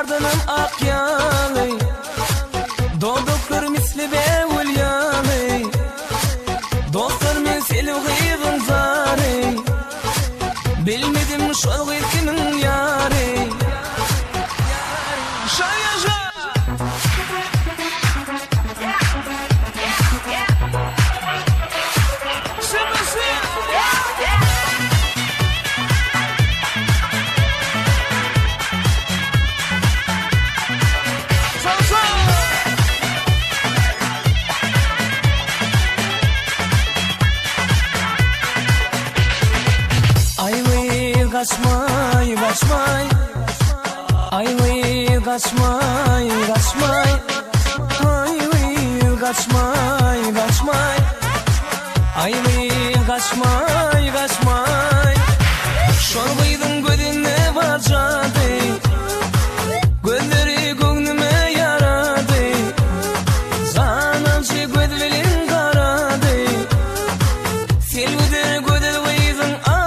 gardanım akyalı, doğduklar misli bevul yalı. Dostlar men seni gıydın zari, bilmedim şol gıyd kimin yari. Kaçmay, kaçmay, ay vay kaçmay, kaçmay, ay vay kaçmay, kaçmay, ay vay kaçmay, kaçmay. Şol gıydın gözüne bacadı, gözleri göğnüme yaradı, zanalcı gözlerin karadı, selvidir gözler gıydın adı.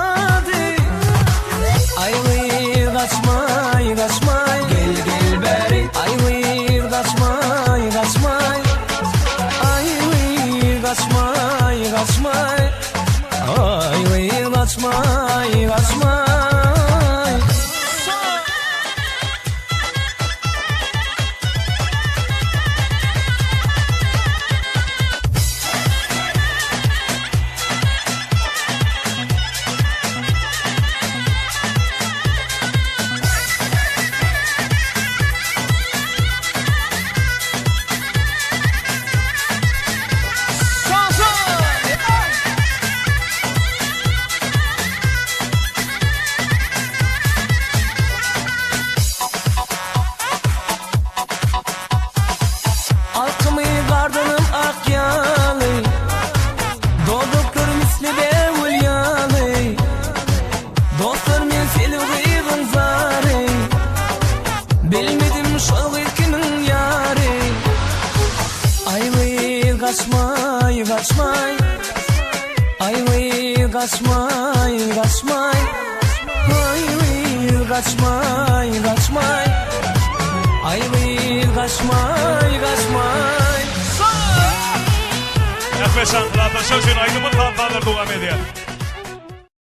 Ay vay kaçmay, kaçmay, gel gel beri. Ay vay kaçmay, kaçmay, ay vay kaçmay, kaçmay, ay vay kaçmay, kaçmay. Bilmedim şol gıyd kimin yari. Ay vay kaçmay, kaçmay, ay vay kaçmay, kaçmay, ay vay kaçmay, kaçmay, ay vay kaçmay, kaçmay. Yaklaşan Trabzon sözün aydınlık kantarlar devam ediyor.